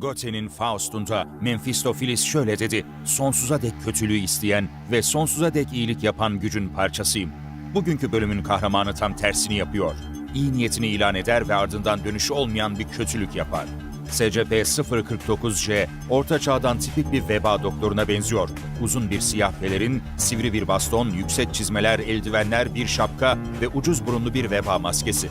Goethe'nin Faust'unda Mephistopheles şöyle dedi: "Sonsuza dek kötülüğü isteyen ve sonsuza dek iyilik yapan gücün parçasıyım." Bugünkü bölümün kahramanı tam tersini yapıyor. İyi niyetini ilan eder ve ardından dönüşü olmayan bir kötülük yapar. SCP-049-J, Orta Çağ'dan tipik bir veba doktoruna benziyor. Uzun bir siyah pelerin, sivri bir baston, yüksek çizmeler, eldivenler, bir şapka ve ucuz burunlu bir veba maskesi.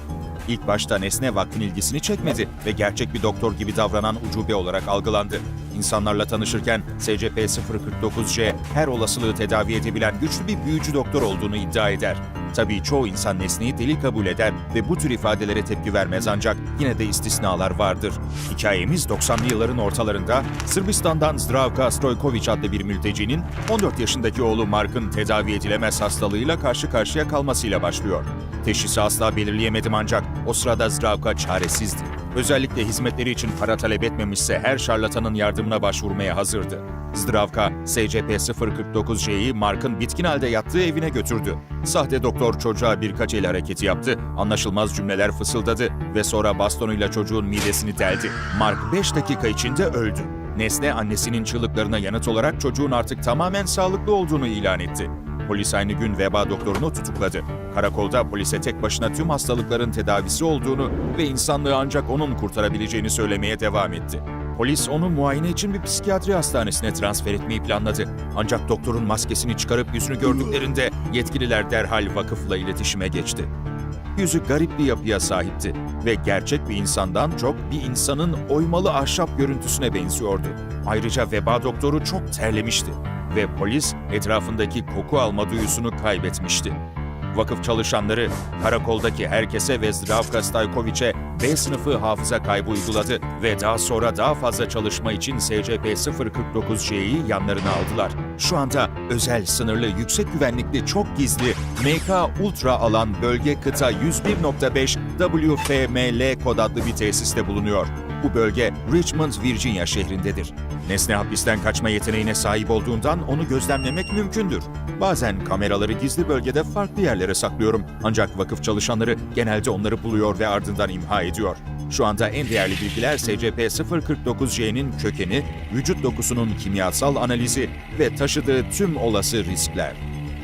İlk başta nesne vakfın ilgisini çekmedi ve gerçek bir doktor gibi davranan ucube olarak algılandı. İnsanlarla tanışırken SCP-049-J her olasılığı tedavi edebilen güçlü bir büyücü doktor olduğunu iddia eder. Tabii çoğu insan nesneyi deli kabul eder ve bu tür ifadelere tepki vermez, ancak yine de istisnalar vardır. Hikayemiz 90'lı yılların ortalarında Sırbistan'dan Zdravka Stojković adlı bir mültecinin 14 yaşındaki oğlu Mark'ın tedavi edilemez hastalığıyla karşı karşıya kalmasıyla başlıyor. Teşhisi asla belirleyemedim, ancak o sırada Zdravka çaresizdi. Özellikle hizmetleri için para talep etmemişse her şarlatanın yardımına başvurmaya hazırdı. Zdravka, SCP-049-J'yi Mark'ın bitkin halde yattığı evine götürdü. Sahte doktor çocuğa birkaç el hareketi yaptı, anlaşılmaz cümleler fısıldadı ve sonra bastonuyla çocuğun midesini deldi. Mark 5 dakika içinde öldü. Nesne annesinin çığlıklarına yanıt olarak çocuğun artık tamamen sağlıklı olduğunu ilan etti. Polis aynı gün veba doktorunu tutukladı. Karakolda polise tek başına tüm hastalıkların tedavisi olduğunu ve insanlığı ancak onun kurtarabileceğini söylemeye devam etti. Polis onu muayene için bir psikiyatri hastanesine transfer etmeyi planladı. Ancak doktorun maskesini çıkarıp yüzünü gördüklerinde yetkililer derhal vakıfla iletişime geçti. Yüzü garip bir yapıya sahipti ve gerçek bir insandan çok bir insanın oymalı ahşap görüntüsüne benziyordu. Ayrıca veba doktoru çok terlemişti ve polis etrafındaki koku alma duyusunu kaybetmişti. Vakıf çalışanları karakoldaki herkese ve Zdravka Stojković'e B sınıfı hafıza kaybı uyguladı ve daha sonra daha fazla çalışma için SCP-049-J'yi yanlarına aldılar. Şu anda özel, sınırlı, yüksek güvenlikli, çok gizli MK Ultra alan bölge kıta 101.5 WFML kod adlı bir tesiste bulunuyor. Bu bölge Richmond, Virginia şehrindedir. Nesne hapisten kaçma yeteneğine sahip olduğundan onu gözlemlemek mümkündür. Bazen kameraları gizli bölgede farklı yerlere saklıyorum, ancak vakıf çalışanları genelde onları buluyor ve ardından imha ediyor. Şu anda en değerli bilgiler SCP-049-J'nin kökeni, vücut dokusunun kimyasal analizi ve taşıdığı tüm olası riskler.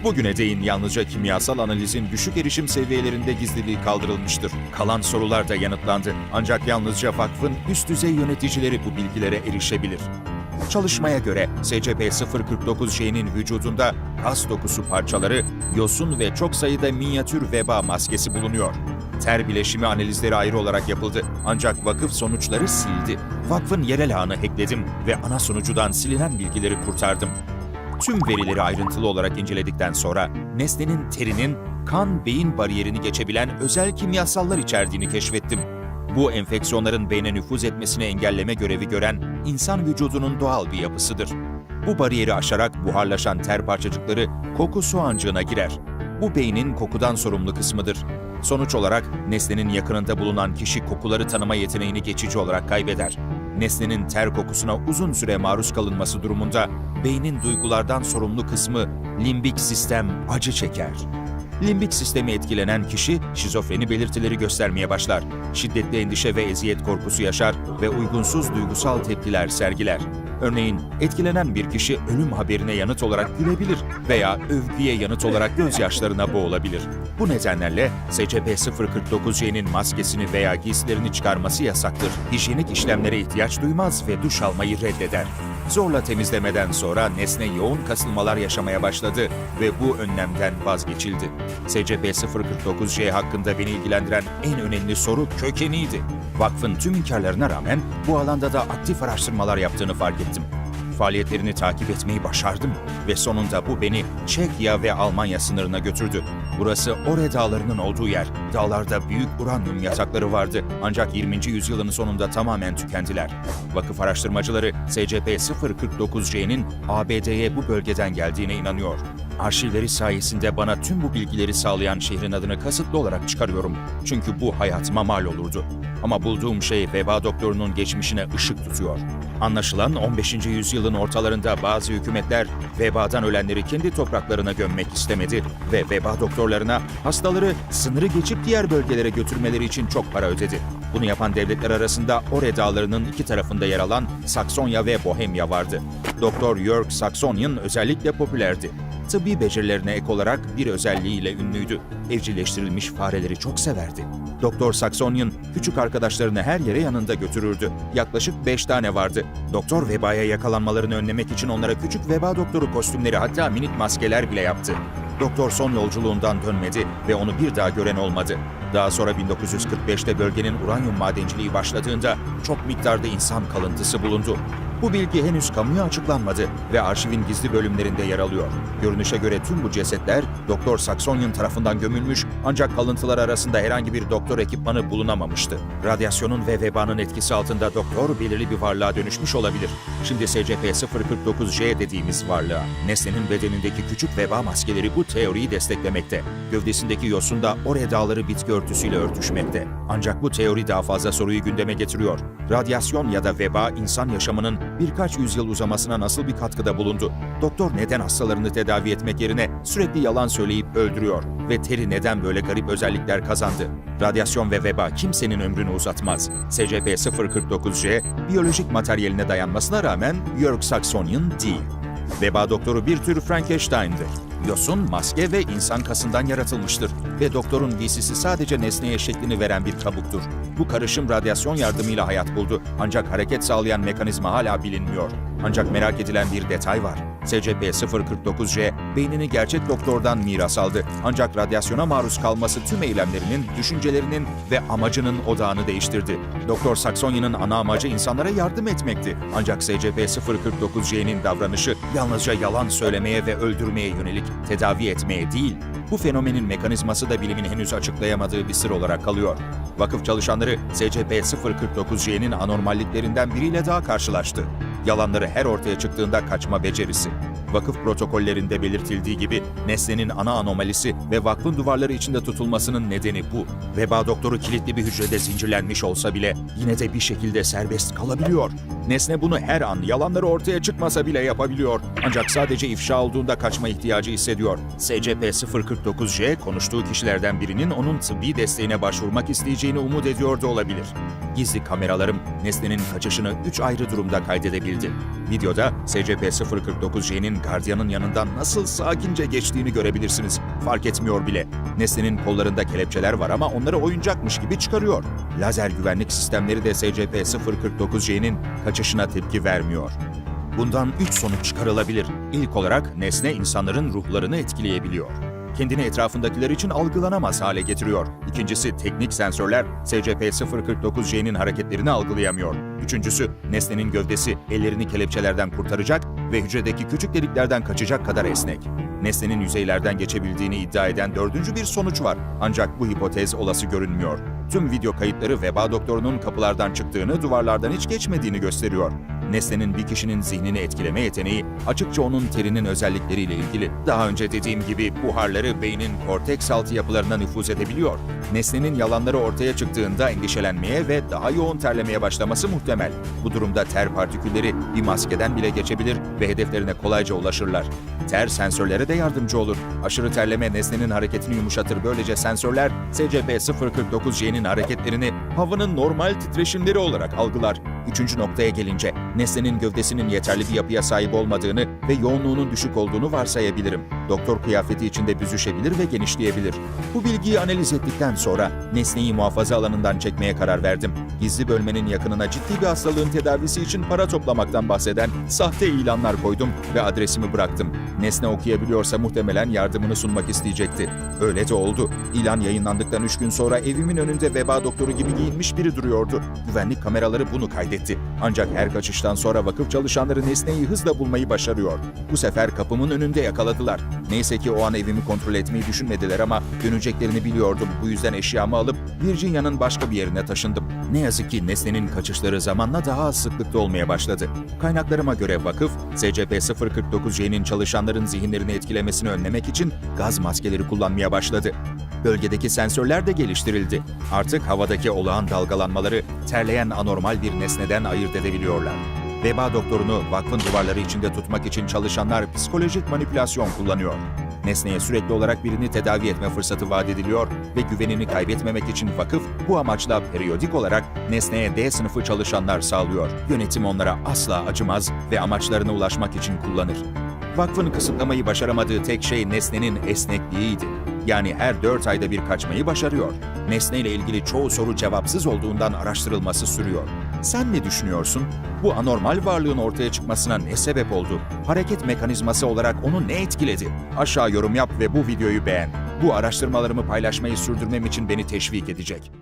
Bugüne değin yalnızca kimyasal analizin düşük erişim seviyelerinde gizliliği kaldırılmıştır. Kalan sorular da yanıtlandı, ancak yalnızca vakfın üst düzey yöneticileri bu bilgilere erişebilir. Çalışmaya göre SCP-049-J'nin vücudunda kas dokusu parçaları, yosun ve çok sayıda minyatür veba maskesi bulunuyor. Ter bileşimi analizleri ayrı olarak yapıldı, ancak vakıf sonuçları sildi. Vakfın yerel ağını hackledim ve ana sunucudan silinen bilgileri kurtardım. Tüm verileri ayrıntılı olarak inceledikten sonra nesnenin terinin kan-beyin bariyerini geçebilen özel kimyasallar içerdiğini keşfettim. Bu enfeksiyonların beyne nüfuz etmesini engelleme görevi gören insan vücudunun doğal bir yapısıdır. Bu bariyeri aşarak buharlaşan ter parçacıkları koku soğancığına girer. Bu beynin kokudan sorumlu kısmıdır. Sonuç olarak nesnenin yakınında bulunan kişi kokuları tanıma yeteneğini geçici olarak kaybeder. Nesnenin ter kokusuna uzun süre maruz kalınması durumunda beynin duygulardan sorumlu kısmı limbik sistem acı çeker. Limbik sistemi etkilenen kişi şizofreni belirtileri göstermeye başlar. Şiddetli endişe ve eziyet korkusu yaşar ve uygunsuz duygusal tepkiler sergiler. Örneğin etkilenen bir kişi ölüm haberine yanıt olarak gülebilir veya övgüye yanıt olarak gözyaşlarına boğulabilir. Bu nedenlerle SCP-049-J'nin maskesini veya giysilerini çıkarması yasaktır. Hijyenik işlemlere ihtiyaç duymaz ve duş almayı reddeder. Zorla temizlemeden sonra nesne yoğun kasılmalar yaşamaya başladı ve bu önlemden vazgeçildi. SCP-049-J hakkında beni ilgilendiren en önemli soru kökeniydi. Vakfın tüm inkarlarına rağmen bu alanda da aktif araştırmalar yaptığını fark ettim. Faaliyetlerini takip etmeyi başardım ve sonunda bu beni Çekya ve Almanya sınırına götürdü. Burası Ore Dağları'nın olduğu yer. Dağlarda büyük uranyum yatakları vardı, ancak 20. yüzyılın sonunda tamamen tükendiler. Vakıf araştırmacıları SCP-049-J'nin ABD'ye bu bölgeden geldiğine inanıyor. Arşivleri sayesinde bana tüm bu bilgileri sağlayan şehrin adını kasıtlı olarak çıkarıyorum. Çünkü bu hayatıma mal olurdu. Ama bulduğum şey veba doktorunun geçmişine ışık tutuyor. Anlaşılan 15. yüzyılın ortalarında bazı hükümetler vebadan ölenleri kendi topraklarına gömmek istemedi ve veba doktorlarına hastaları sınırı geçip diğer bölgelere götürmeleri için çok para ödedi. Bunu yapan devletler arasında Ore Dağları'nın iki tarafında yer alan Saksonya ve Bohemya vardı. Doktor Jörg Saxonian özellikle popülerdi. Tıbbi becerilerine ek olarak bir özelliğiyle ünlüydü. Evcilleştirilmiş fareleri çok severdi. Doktor Saxonian küçük arkadaşlarını her yere yanında götürürdü. Yaklaşık 5 tane vardı. Doktor vebaya yakalanmalarını önlemek için onlara küçük veba doktoru kostümleri, hatta minik maskeler bile yaptı. Doktor son yolculuğundan dönmedi ve onu bir daha gören olmadı. Daha sonra 1945'te bölgenin uranyum madenciliği başladığında çok miktarda insan kalıntısı bulundu. Bu bilgi henüz kamuya açıklanmadı ve arşivin gizli bölümlerinde yer alıyor. Görünüşe göre tüm bu cesetler Doktor Saxonian tarafından gömülmüş, ancak kalıntılar arasında herhangi bir doktor ekipmanı bulunamamıştı. Radyasyonun ve vebanın etkisi altında doktor belirli bir varlığa dönüşmüş olabilir. Şimdi SCP-049J dediğimiz varlığa. Nesnenin bedenindeki küçük veba maskeleri bu teoriyi desteklemekte. Gövdesindeki yosun da Ore Dağları bitki örtüsüyle örtüşmekte. Ancak bu teori daha fazla soruyu gündeme getiriyor. Radyasyon ya da veba insan yaşamının birkaç yüzyıl uzamasına nasıl bir katkıda bulundu? Doktor neden hastalarını tedavi etmek yerine sürekli yalan söyleyip öldürüyor? Ve Terry neden böyle garip özellikler kazandı? Radyasyon ve veba kimsenin ömrünü uzatmaz. SCP-049J biyolojik materyaline dayanmasına rağmen Jörg Saxonian değil. Veba doktoru bir tür Frankenstein'dir. Yosun, maske ve insan kasından yaratılmıştır ve doktorun giysisi sadece nesneye şeklini veren bir kabuktur. Bu karışım radyasyon yardımıyla hayat buldu, ancak hareket sağlayan mekanizma hala bilinmiyor. Ancak merak edilen bir detay var. SCP-049J beynini gerçek doktordan miras aldı. Ancak radyasyona maruz kalması tüm eylemlerinin, düşüncelerinin ve amacının odağını değiştirdi. Doktor Saxonian'ın ana amacı insanlara yardım etmekti. Ancak SCP-049J'nin davranışı yalnızca yalan söylemeye ve öldürmeye yönelik, tedavi etmeye değil. Bu fenomenin mekanizması da bilimin henüz açıklayamadığı bir sır olarak kalıyor. Vakıf çalışanları SCP-049J'nin anormalliklerinden biriyle daha karşılaştı. Yalanları her ortaya çıktığında kaçma becerisi. Vakıf protokollerinde belirtildiği gibi nesnenin ana anomalisi ve vakfın duvarları içinde tutulmasının nedeni bu. Veba doktoru kilitli bir hücrede zincirlenmiş olsa bile yine de bir şekilde serbest kalabiliyor. Nesne bunu her an, yalanları ortaya çıkmasa bile yapabiliyor. Ancak sadece ifşa olduğunda kaçma ihtiyacı hissediyor. SCP-049J konuştuğu kişilerden birinin onun tıbbi desteğine başvurmak isteyeceğini umut ediyor da olabilir. Gizli kameralarım nesnenin kaçışını 3 ayrı durumda kaydedebildi. Videoda SCP-049J'nin gardiyanın yanından nasıl sakince geçtiğini görebilirsiniz. Fark etmiyor bile. Nesnenin kollarında kelepçeler var ama onları oyuncakmış gibi çıkarıyor. Lazer güvenlik sistemleri de SCP-049J'nin kaçışına tepki vermiyor. Bundan 3 sonuç çıkarılabilir. İlk olarak nesne insanların ruhlarını etkileyebiliyor. Kendini etrafındakiler için algılanamaz hale getiriyor. İkincisi, teknik sensörler SCP-049J'nin hareketlerini algılayamıyor. Üçüncüsü, nesnenin gövdesi ellerini kelepçelerden kurtaracak ve hücredeki küçük deliklerden kaçacak kadar esnek. Nesnenin yüzeylerden geçebildiğini iddia eden dördüncü bir sonuç var. Ancak bu hipotez olası görünmüyor. Tüm video kayıtları veba doktorunun kapılardan çıktığını, duvarlardan hiç geçmediğini gösteriyor. Nesnenin bir kişinin zihnini etkileme yeteneği açıkça onun Terry'nin özellikleriyle ilgili. Daha önce dediğim gibi buharları beynin korteks altı yapılarına nüfuz edebiliyor. Nesnenin yalanları ortaya çıktığında endişelenmeye ve daha yoğun terlemeye başlaması muhtemel. Bu durumda ter partikülleri bir maskeden bile geçebilir ve hedeflerine kolayca ulaşırlar. Ter sensörlere de yardımcı olur. Aşırı terleme nesnenin hareketini yumuşatır. Böylece sensörler SCP-049J'nin hareketlerini havanın normal titreşimleri olarak algılar. Üçüncü noktaya gelince, nesnenin gövdesinin yeterli bir yapıya sahip olmadığını ve yoğunluğunun düşük olduğunu varsayabilirim. Doktor kıyafeti içinde büzüşebilir ve genişleyebilir. Bu bilgiyi analiz ettikten sonra nesneyi muhafaza alanından çekmeye karar verdim. Gizli bölmenin yakınına ciddi bir hastalığın tedavisi için para toplamaktan bahseden sahte ilanlar koydum ve adresimi bıraktım. Nesne okuyabiliyorsa muhtemelen yardımını sunmak isteyecekti. Öyle de oldu. İlan yayınlandıktan 3 gün sonra evimin önünde veba doktoru gibi giyinmiş biri duruyordu. Güvenlik kameraları bunu kaydetti. etti. Ancak her kaçıştan sonra vakıf çalışanları nesneyi hızla bulmayı başarıyor. Bu sefer kapımın önünde yakaladılar. Neyse ki o an evimi kontrol etmeyi düşünmediler ama döneceklerini biliyordum. Bu yüzden eşyamı alıp Virginia'nın başka bir yerine taşındım. Ne yazık ki nesnenin kaçışları zamanla daha az sıklıkta olmaya başladı. Kaynaklarıma göre vakıf, SCP-049J'nin çalışanların zihinlerini etkilemesini önlemek için gaz maskeleri kullanmaya başladı. Bölgedeki sensörler de geliştirildi. Artık havadaki olağan dalgalanmaları terleyen anormal bir nesneden ayırt edebiliyorlar. Veba doktorunu vakfın duvarları içinde tutmak için çalışanlar psikolojik manipülasyon kullanıyor. Nesneye sürekli olarak birini tedavi etme fırsatı vaat ediliyor ve güvenini kaybetmemek için vakıf bu amaçla periyodik olarak nesneye D sınıfı çalışanlar sağlıyor. Yönetim onlara asla acımaz ve amaçlarına ulaşmak için kullanır. Vakfın kısıtlamayı başaramadığı tek şey nesnenin esnekliğiydi. Yani her 4 ayda bir kaçmayı başarıyor. Nesneyle ilgili çoğu soru cevapsız olduğundan araştırılması sürüyor. Sen ne düşünüyorsun? Bu anormal varlığın ortaya çıkmasına ne sebep oldu? Hareket mekanizması olarak onu ne etkiledi? Aşağı yorum yap ve bu videoyu beğen. Bu araştırmalarımı paylaşmayı sürdürmem için beni teşvik edecek.